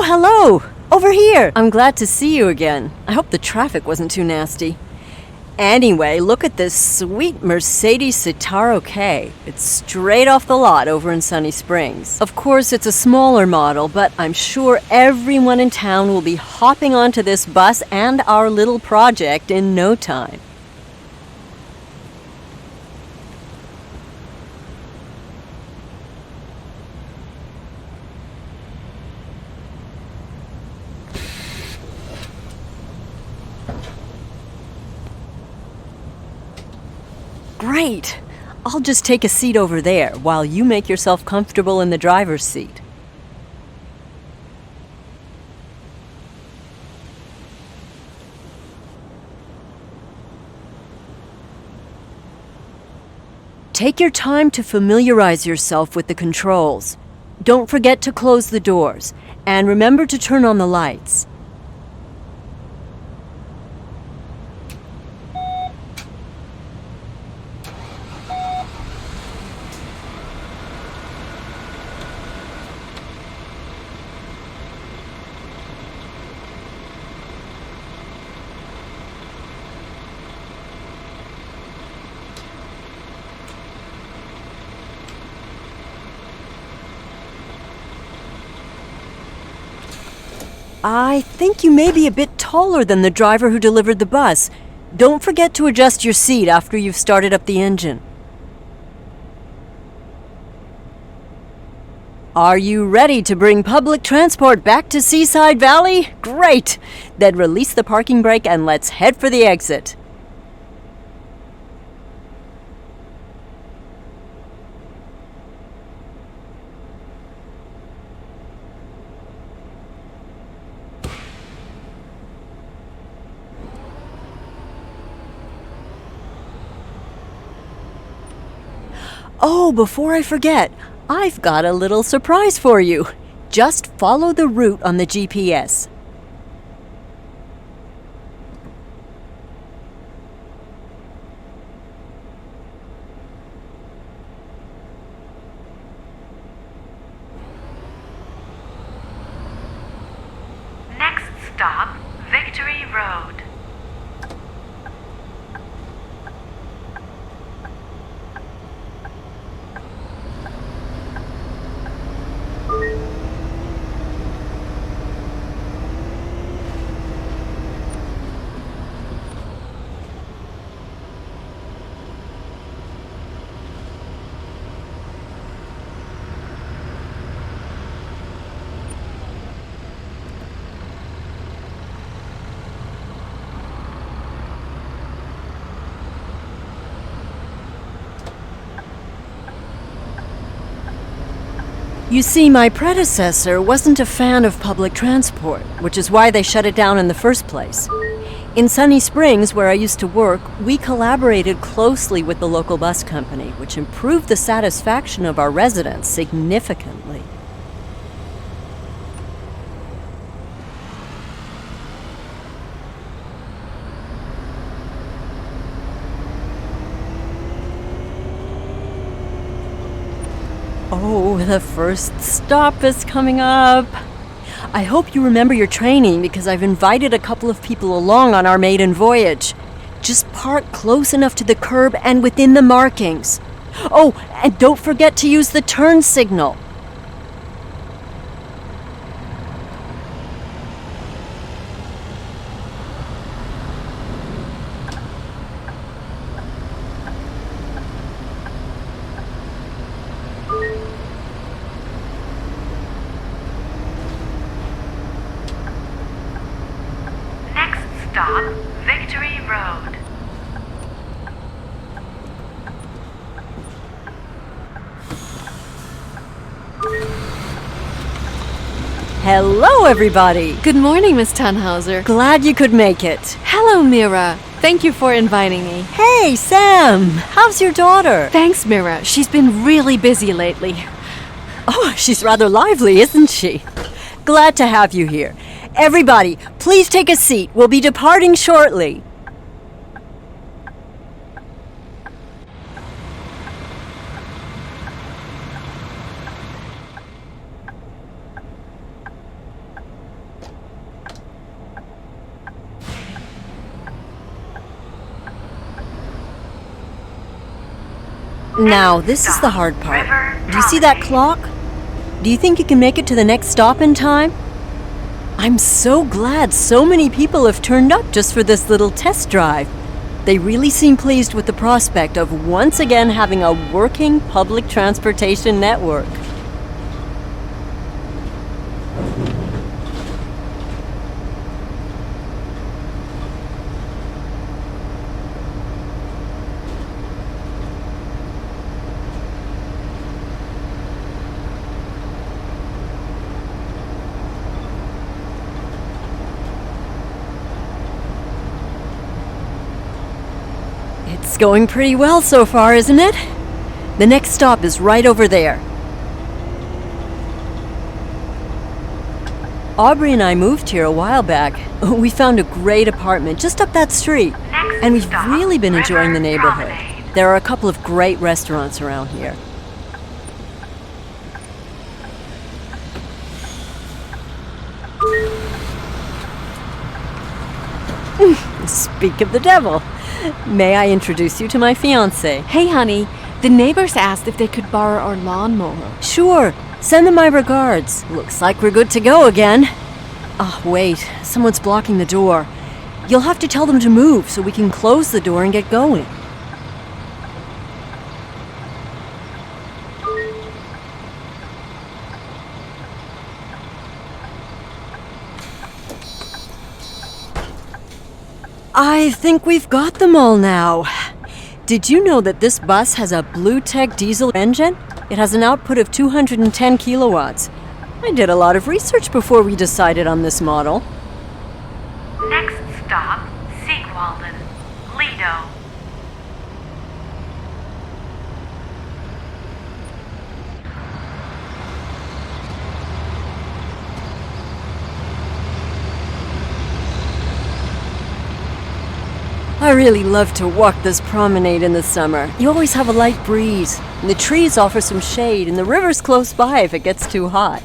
hello! Over here! I'm glad to see you again. I hope the traffic wasn't too nasty. Anyway, look at this sweet Mercedes Citaro K. It's straight off the lot over in Sunny Springs. Of course, it's a smaller model, but I'm sure everyone in town will be hopping onto this bus and our little project in no time. Great! I'll just take a seat over there while you make yourself comfortable in the driver's seat. Take your time to familiarize yourself with the controls. Don't forget to close the doors, and remember to turn on the lights. I think you may be a bit taller than the driver who delivered the bus. Don't forget to adjust your seat after you've started up the engine. Are you ready to bring public transport back to Seaside Valley? Great! Then release the parking brake and let's head for the exit. Oh, before I forget, I've got a little surprise for you. Just follow the route on the GPS. Next stop, Victory Road. You see, my predecessor wasn't a fan of public transport, which is why they shut it down in the first place. In Sunny Springs, where I used to work, we collaborated closely with the local bus company, which improved the satisfaction of our residents significantly. Oh, the first stop is coming up. I hope you remember your training because I've invited a couple of people along on our maiden voyage. Just park close enough to the curb and within the markings. Oh, and don't forget to use the turn signal. Stop, Victory Road. Hello, everybody! Good morning, Miss Tannhauser. Glad you could make it. Hello, Mira. Thank you for inviting me. Hey, Sam! How's your daughter? Thanks, Mira. She's been really busy lately. Oh, she's rather lively, isn't she? Glad to have you here. Everybody, please take a seat. We'll be departing shortly. Now, this is the hard part. Do you see that clock? Do you think you can make it to the next stop in time? I'm so glad so many people have turned up just for this little test drive. They really seem pleased with the prospect of once again having a working public transportation network. It's going pretty well so far, isn't it? The next stop is right over there. Aubrey and I moved here a while back. We found a great apartment just up that street, and we've really been enjoying the neighborhood. There are a couple of great restaurants around here. Speak of the devil. May I introduce you to my fiancé? Hey, honey, the neighbors asked if they could borrow our lawnmower. Sure. Send them my regards. Looks like we're good to go again. Oh, wait. Someone's blocking the door. You'll have to tell them to move so we can close the door and get going. I think we've got them all now. Did you know that this bus has a Blue Tech diesel engine? It has an output of 210 kilowatts. I did a lot of research before we decided on this model. Next stop, Siegwalden, Lido. I really love to walk this promenade in the summer. You always have a light breeze, and the trees offer some shade, and the river's close by if it gets too hot.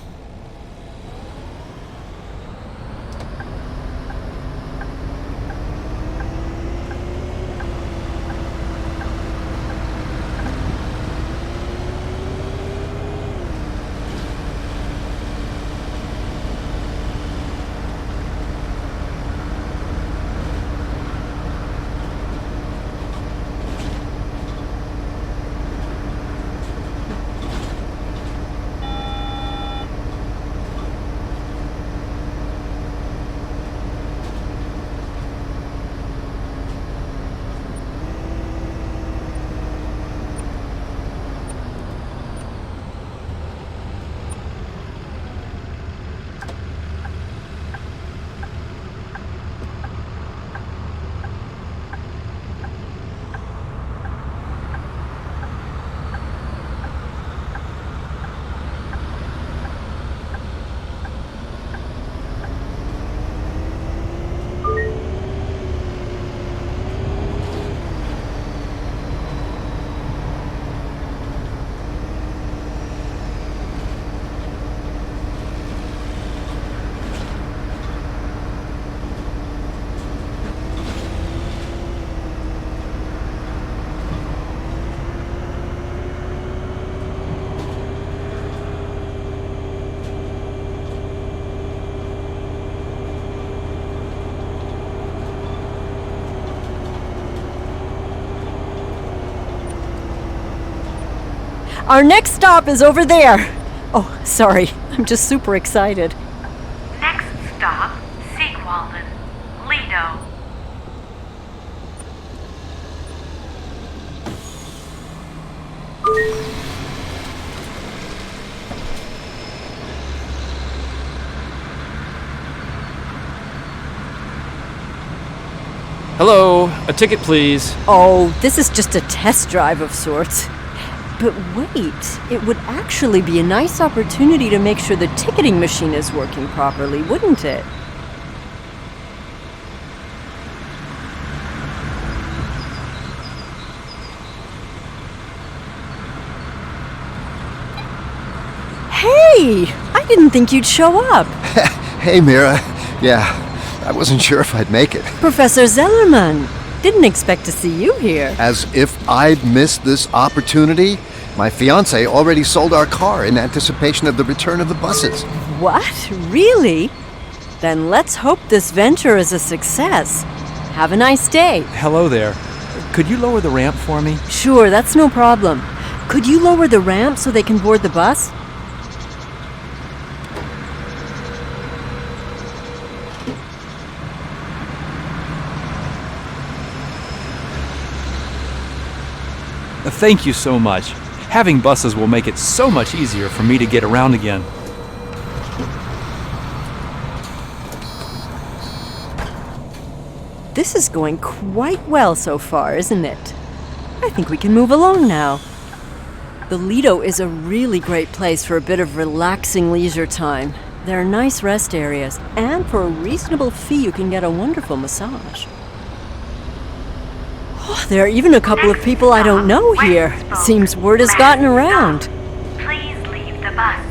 Our next stop is over there. Oh, sorry. I'm just super excited. Next stop, Siegwalden, Lido. Hello, a ticket please. Oh, this is just a test drive of sorts. But wait, it would actually be a nice opportunity to make sure the ticketing machine is working properly, wouldn't it? Hey! I didn't think you'd show up. Hey, Mira. Yeah, I wasn't sure if I'd make it. Professor Zellerman, Didn't expect to see you here. As if I'd missed this opportunity. My fiancé already sold our car in anticipation of the return of the buses. What? Really? Then let's hope this venture is a success. Have a nice day. Hello there. Could you lower the ramp for me? Sure, that's no problem. Could you lower the ramp so they can board the bus? Thank you so much. Having buses will make it so much easier for me to get around again. This is going quite well so far, isn't it? I think we can move along now. The Lido is a really great place for a bit of relaxing leisure time. There are nice rest areas, and for a reasonable fee you can get a wonderful massage. Oh, there are even a couple of people I don't know here. Seems word has gotten around. Please leave the bus.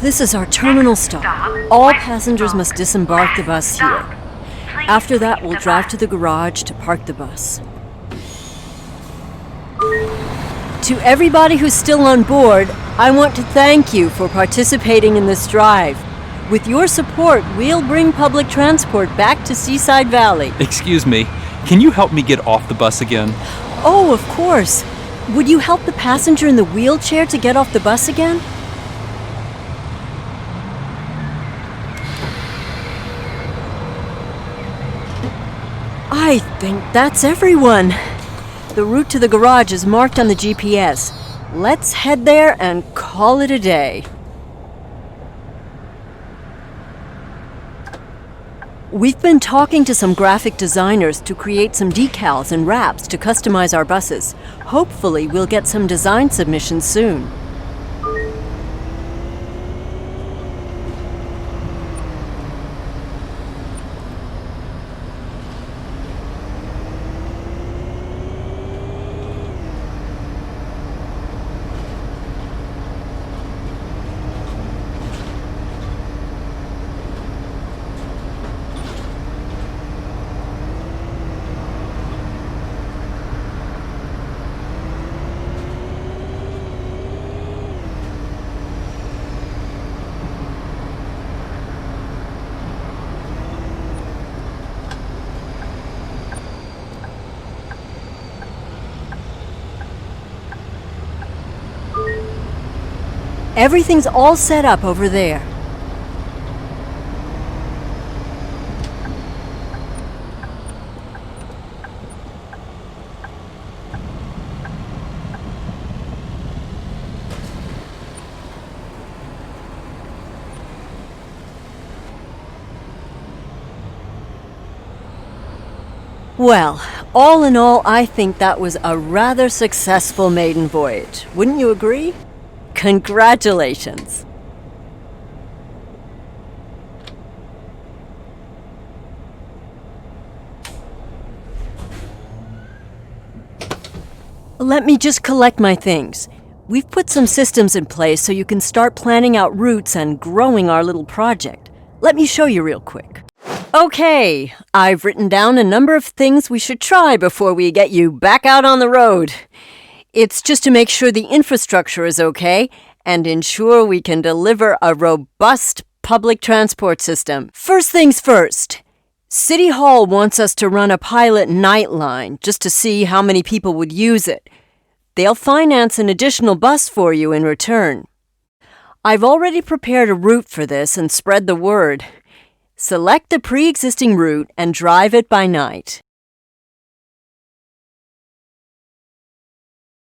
This is our terminal stop. All passengers must disembark the bus here. After that, we'll drive to the garage to park the bus. To everybody who's still on board, I want to thank you for participating in this drive. With your support, we'll bring public transport back to Seaside Valley. Excuse me, can you help me get off the bus again? Oh, of course. Would you help the passenger in the wheelchair to get off the bus again? I think that's everyone. The route to the garage is marked on the GPS. Let's head there and call it a day. We've been talking to some graphic designers to create some decals and wraps to customize our buses. Hopefully, we'll get some design submissions soon. Everything's all set up over there. Well, all in all, I think that was a rather successful maiden voyage. Wouldn't you agree? Congratulations. Let me just collect my things. We've put some systems in place so you can start planning out routes and growing our little project. Let me show you real quick. Okay, I've written down a number of things we should try before we get you back out on the road. It's just to make sure the infrastructure is okay and ensure we can deliver a robust public transport system. First things first. City Hall wants us to run a pilot night line just to see how many people would use it. They'll finance an additional bus for you in return. I've already prepared a route for this and spread the word. Select the pre-existing route and drive it by night.